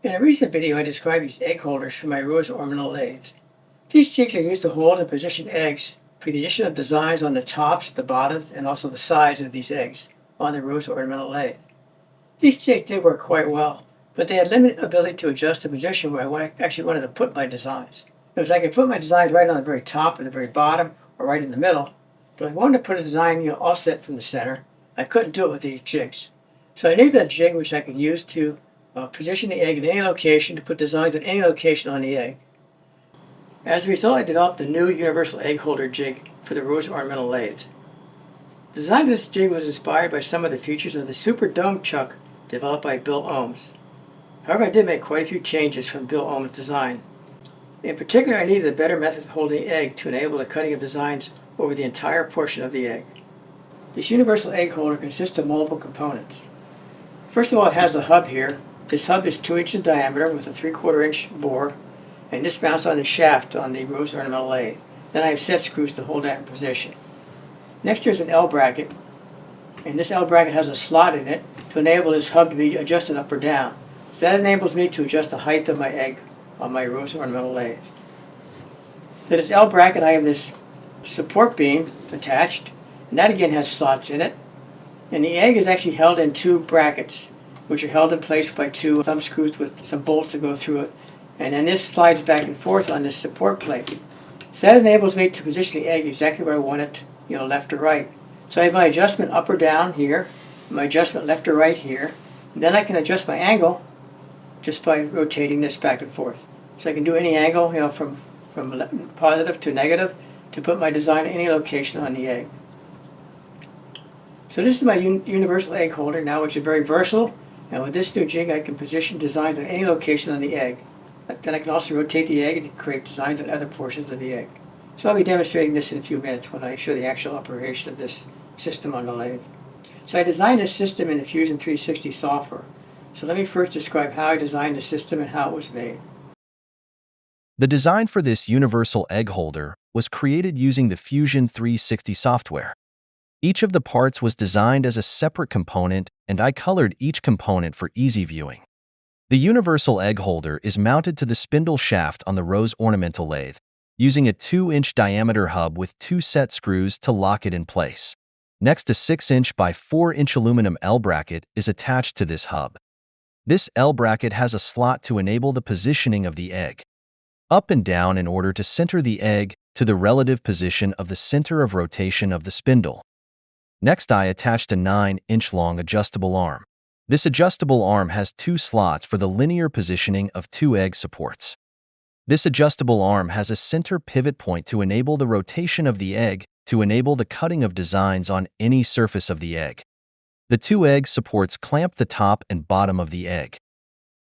In a recent video, I described these egg holders for my Rose Ornamental Lathe. These jigs are used to hold and position eggs for the addition of designs on the tops, the bottoms, and also the sides of these eggs on the Rose Ornamental Lathe. These jigs did work quite well, but they had limited ability to adjust the position where I actually wanted to put my designs. It was like I could put my designs right on the very top or the very bottom or right in the middle, but if I wanted to put a design offset from the center, I couldn't do it with these jigs. So I needed a jig which I could use to position the egg in any location, to put designs in any location on the egg. As a result, I developed the new Universal Egg Holder Jig for the Rose Ornamental Lathe. The design of this jig was inspired by some of the features of the Super Dome Chuck developed by Bill Ooms. However, I did make quite a few changes from Bill Ooms' design. In particular, I needed a better method of holding the egg to enable the cutting of designs over the entire portion of the egg. This Universal Egg Holder consists of multiple components. First of all, it has the hub here. This hub is 2 inches in diameter with a 3/4 inch bore, and this mounts on the shaft on the Rose Ornamental Lathe. Then I have set screws to hold that in position. Next there's an L bracket, and this L bracket has a slot in it to enable this hub to be adjusted up or down. So that enables me to adjust the height of my egg on my Rose Ornamental Lathe. To this L bracket I have this support beam attached, and that again has slots in it. And the egg is actually held in 2 brackets, which are held in place by 2 thumb screws with some bolts that go through it. And then this slides back and forth on this support plate. So that enables me to position the egg exactly where I want it, left or right. So I have my adjustment up or down here, my adjustment left or right here. And then I can adjust my angle just by rotating this back and forth. So I can do any angle, from positive to negative, to put my design in any location on the egg. So this is my Universal Egg Holder now, which is very versatile. And with this new jig, I can position designs on any location on the egg. Then I can also rotate the egg to create designs on other portions of the egg. So I'll be demonstrating this in a few minutes when I show the actual operation of this system on the lathe. So I designed this system in the Fusion 360 software. So let me first describe how I designed the system and how it was made. The design for this Universal Egg Holder was created using the Fusion 360 software. Each of the parts was designed as a separate component, and I colored each component for easy viewing. The Universal Egg Holder is mounted to the spindle shaft on the Rose Ornamental Lathe, using a 2-inch diameter hub with 2 set screws to lock it in place. Next, a 6-inch by 4-inch aluminum L bracket is attached to this hub. This L bracket has a slot to enable the positioning of the egg up and down in order to center the egg to the relative position of the center of rotation of the spindle. Next, I attached a 9-inch long adjustable arm. This adjustable arm has 2 slots for the linear positioning of 2 egg supports. This adjustable arm has a center pivot point to enable the rotation of the egg to enable the cutting of designs on any surface of the egg. The 2 egg supports clamp the top and bottom of the egg.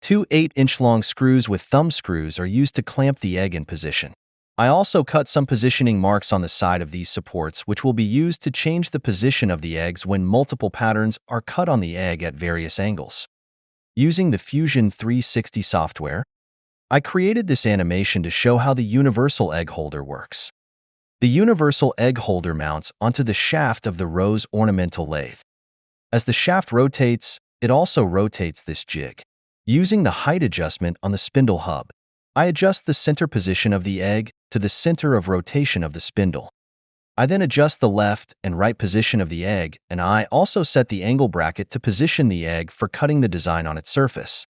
2 8-inch long screws with thumb screws are used to clamp the egg in position. I also cut some positioning marks on the side of these supports, which will be used to change the position of the eggs when multiple patterns are cut on the egg at various angles. Using the Fusion 360 software, I created this animation to show how the Universal Egg Holder works. The Universal Egg Holder mounts onto the shaft of the Rose Ornamental Lathe. As the shaft rotates, it also rotates this jig. Using the height adjustment on the spindle hub, I adjust the center position of the egg to the center of rotation of the spindle. I then adjust the left and right position of the egg, and I also set the angle bracket to position the egg for cutting the design on its surface.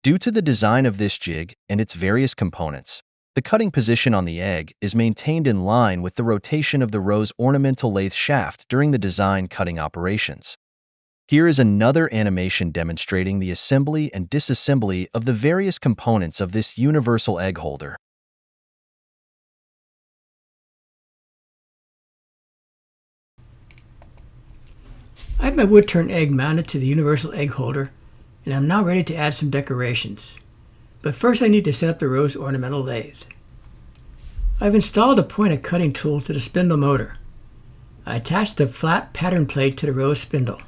Due to the design of this jig and its various components, the cutting position on the egg is maintained in line with the rotation of the Rose Ornamental Lathe shaft during the design cutting operations. Here is another animation demonstrating the assembly and disassembly of the various components of this Universal Egg Holder. I have my wood-turned egg mounted to the Universal Egg Holder, and I'm now ready to add some decorations. But first I need to set up the Rose Ornamental Lathe. I've installed a pointed cutting tool to the spindle motor. I attached the flat pattern plate to the rose spindle.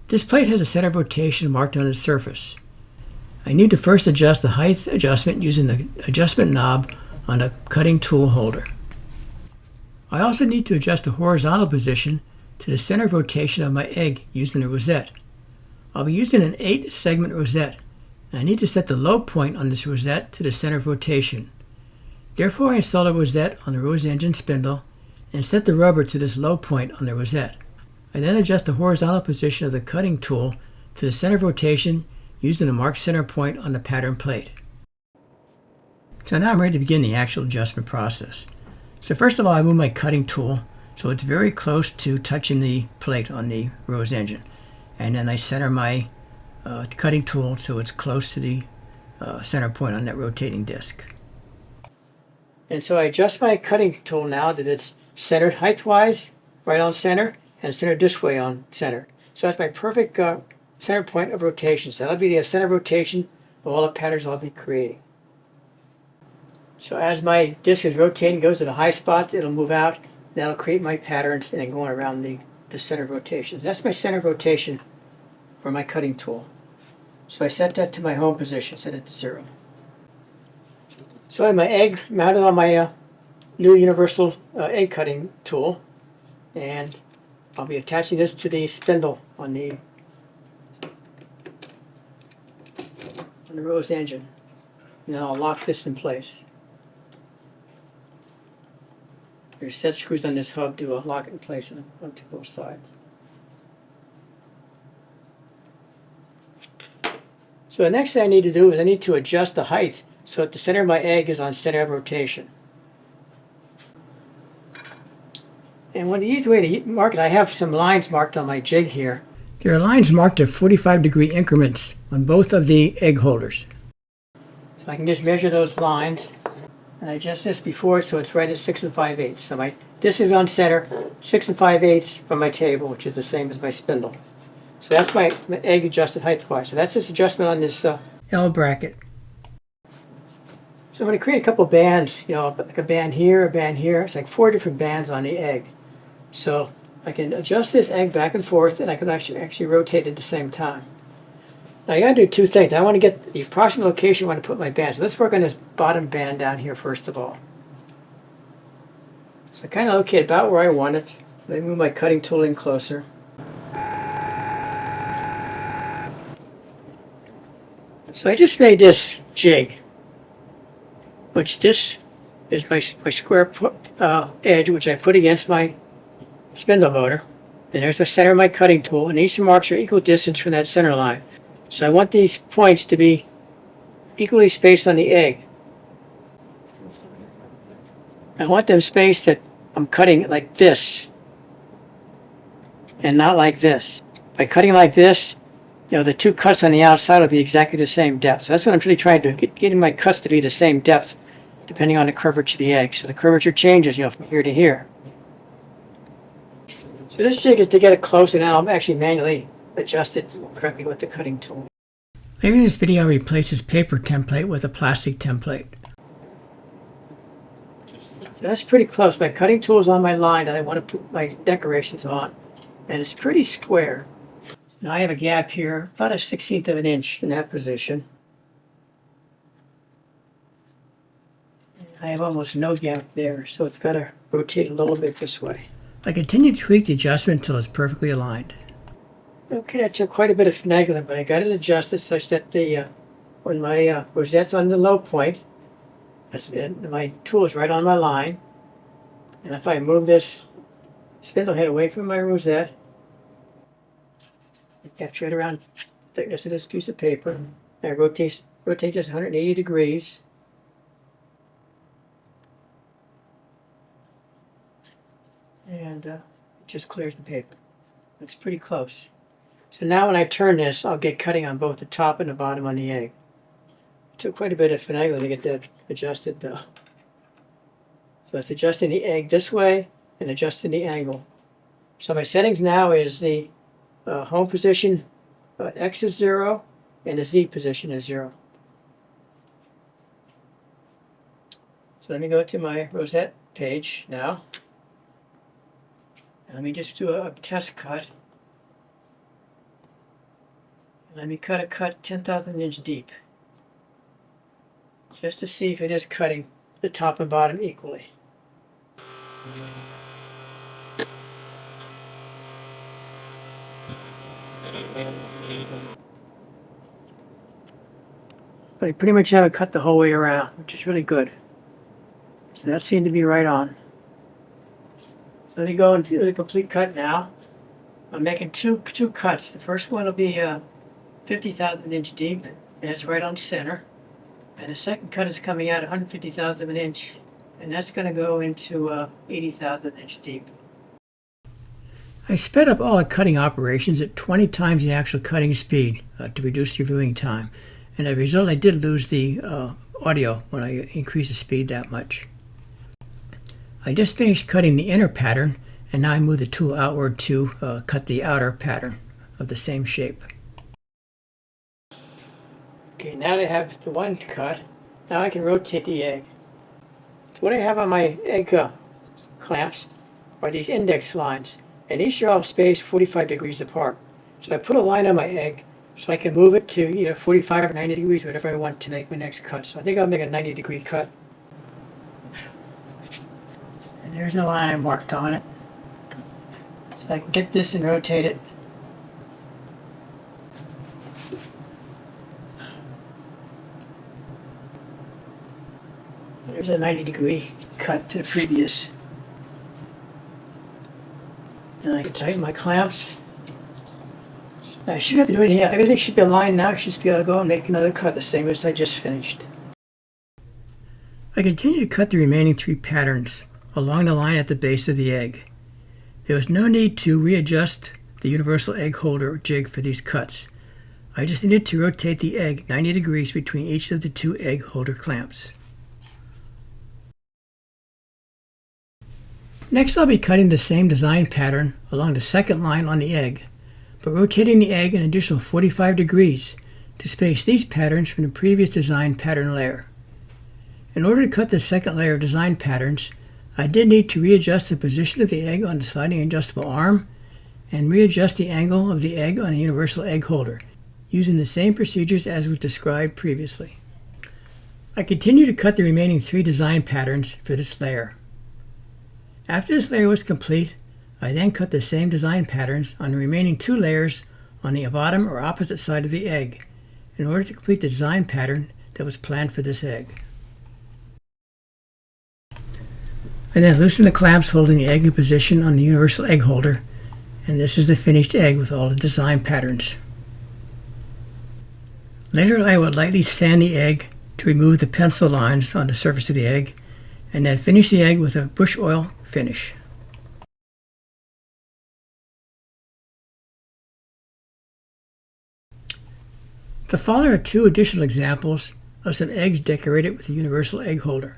This plate has a center of rotation marked on its surface. I need to first adjust the height adjustment using the adjustment knob on the cutting tool holder. I also need to adjust the horizontal position to the center of rotation of my egg using the rosette. I'll be using an 8-segment rosette, And I need to set the low point on this rosette to the center of rotation. Therefore, I install a rosette on the rose engine spindle and set the rubber to this low point on the rosette. I then adjust the horizontal position of the cutting tool to the center of rotation using the marked center point on the pattern plate. So now I'm ready to begin the actual adjustment process. So first of all, I move my cutting tool so it's very close to touching the plate on the rose engine. And then I center my cutting tool so it's close to the center point on that rotating disc. And so I adjust my cutting tool now that it's centered height-wise, right on center, and centered this way on center. So that's my perfect center point of rotation. So that'll be the center of rotation of all the patterns I'll be creating. So as my disc is rotating, goes to the high spots, it'll move out, and that'll create my patterns and then going around the center of rotation. So that's my center of rotation for my cutting tool. So I set that to my home position, set it to 0. So I have my egg mounted on my new Universal Egg Cutting tool, and I'll be attaching this to the spindle on the rose engine, and then I'll lock this in place. There's set screws on this hub to lock it in place on both sides. So the next thing I need to do is I need to adjust the height so that the center of my egg is on center of rotation. And one easy way to mark it, I have some lines marked on my jig here. There are lines marked at 45-degree increments on both of the egg holders. So I can just measure those lines. And I adjust this before so it's right at 6 5/8. So this is on center, 6 5/8 from my table, which is the same as my spindle. So that's my egg adjusted height-wise. So that's this adjustment on this L bracket. So I'm going to create a couple bands, like a band here, a band here. It's like 4 different bands on the egg. So I can adjust this egg back and forth, and I can actually rotate it at the same time. Now I got to do two things. I want to get the approximate location where I want to put my band. So let's work on this bottom band down here first of all. So I kind of locate about where I want it. Let me move my cutting tool in closer. So I just made this jig, which this is my square edge, which I put against my spindle motor. And there's the center of my cutting tool, and these marks are equal distance from that center line. So I want these points to be equally spaced on the egg. I want them spaced that I'm cutting like this and not like this. By cutting like this, the two cuts on the outside will be exactly the same depth. So that's what I'm really trying to do, getting my cuts to be the same depth depending on the curvature of the egg. So the curvature changes, from here to here. So this jig is to get it close, and now I'll actually manually adjust it correctly with the cutting tool. Later in this video, I'll replace this paper template with a plastic template. So that's pretty close. My cutting tool is on my line that I want to put my decorations on, and it's pretty square. Now I have a gap here, about a 1/16 of an inch in that position. I have almost no gap there, so it's got to rotate a little bit this way. I continue to tweak the adjustment until it's perfectly aligned. Okay, that took quite a bit of finagling, but I got it adjusted such that when my rosette's on the low point, my tool is right on my line. And if I move this spindle head away from my rosette, I capture it around the thickness of this piece of paper, and I rotate this 180 degrees. And it just clears the paper. It's pretty close. So now when I turn this, I'll get cutting on both the top and the bottom on the egg. It took quite a bit of finagling to get that adjusted though. So it's adjusting the egg this way and adjusting the angle. So my settings now is the home position, X is 0, and the Z position is 0. So let me go to my rosette page now. And let me just do a test cut. Let me cut a cut 10,000 inch deep, just to see if it is cutting the top and bottom equally. But I pretty much have it cut the whole way around, which is really good. So that seemed to be right on. So let me go and do the complete cut now. I'm making two cuts. The first one will be 50,000 inch deep, and it's right on center. And the second cut is coming out 150,000 of an inch, and that's going to go into 80,000 inch deep. I sped up all the cutting operations at 20 times the actual cutting speed to reduce the viewing time. And as a result, I did lose the audio when I increased the speed that much. I just finished cutting the inner pattern, and now I move the tool outward to cut the outer pattern of the same shape. Okay, now that I have the one cut, now I can rotate the egg. So what I have on my egg clamps are these index lines, and these are all spaced 45 degrees apart. So I put a line on my egg so I can move it to either 45 or 90 degrees, whatever I want to make my next cut. So I think I'll make a 90-degree cut. And there's the line I marked on it. So I can get this and rotate it. There's a 90-degree cut to the previous. And I can tighten my clamps. Now I shouldn't have to do anything. Everything should be aligned now. I should be able to go and make another cut the same as I just finished. I continue to cut the remaining 3 patterns along the line at the base of the egg. There was no need to readjust the Universal Egg Holder Jig for these cuts. I just needed to rotate the egg 90 degrees between each of the 2 egg holder clamps. Next, I'll be cutting the same design pattern along the second line on the egg, but rotating the egg an additional 45 degrees to space these patterns from the previous design pattern layer. In order to cut the second layer of design patterns, I did need to readjust the position of the egg on the sliding adjustable arm and readjust the angle of the egg on the Universal Egg Holder, using the same procedures as was described previously. I continue to cut the remaining 3 design patterns for this layer. After this layer was complete, I then cut the same design patterns on the remaining 2 layers on the bottom or opposite side of the egg in order to complete the design pattern that was planned for this egg. I then loosen the clamps holding the egg in position on the Universal Egg Holder, and this is the finished egg with all the design patterns. Later I would lightly sand the egg to remove the pencil lines on the surface of the egg, and then finish the egg with a bush oil finish. The following are 2 additional examples of some eggs decorated with the Universal Egg Holder.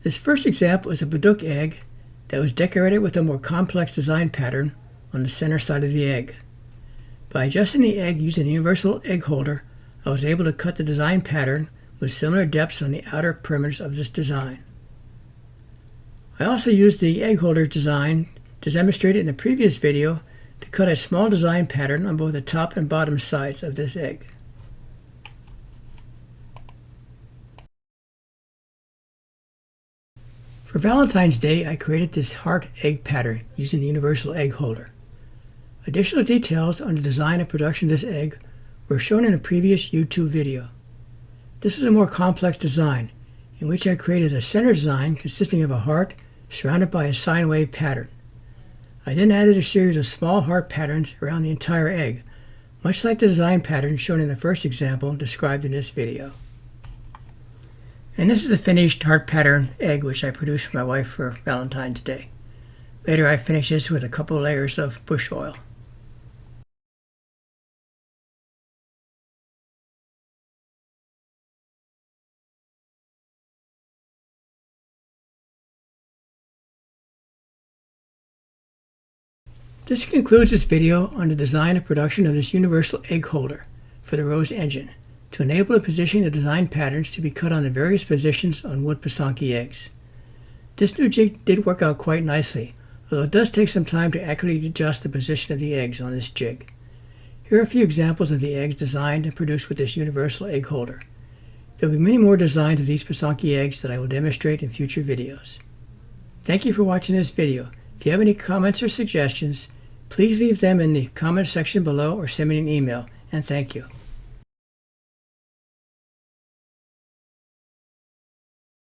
This first example is a Boudouk egg that was decorated with a more complex design pattern on the center side of the egg. By adjusting the egg using the Universal Egg Holder, I was able to cut the design pattern with similar depths on the outer perimeters of this design. I also used the egg holder design to demonstrate it in the previous video to cut a small design pattern on both the top and bottom sides of this egg. For Valentine's Day, I created this heart egg pattern using the Universal Egg Holder. Additional details on the design and production of this egg were shown in a previous YouTube video. This is a more complex design in which I created a center design consisting of a heart surrounded by a sine wave pattern. I then added a series of small heart patterns around the entire egg, much like the design pattern shown in the first example described in this video. And this is a finished heart pattern egg which I produced for my wife for Valentine's Day. Later I finished this with a couple layers of bush oil. This concludes this video on the design and production of this Universal Egg Holder for the Rose engine to enable the positioning of design patterns to be cut on the various positions on wood Pysanky eggs. This new jig did work out quite nicely, although it does take some time to accurately adjust the position of the eggs on this jig. Here are a few examples of the eggs designed and produced with this Universal Egg Holder. There will be many more designs of these Pysanky eggs that I will demonstrate in future videos. Thank you for watching this video. If you have any comments or suggestions, please leave them in the comment section below or send me an email, and thank you.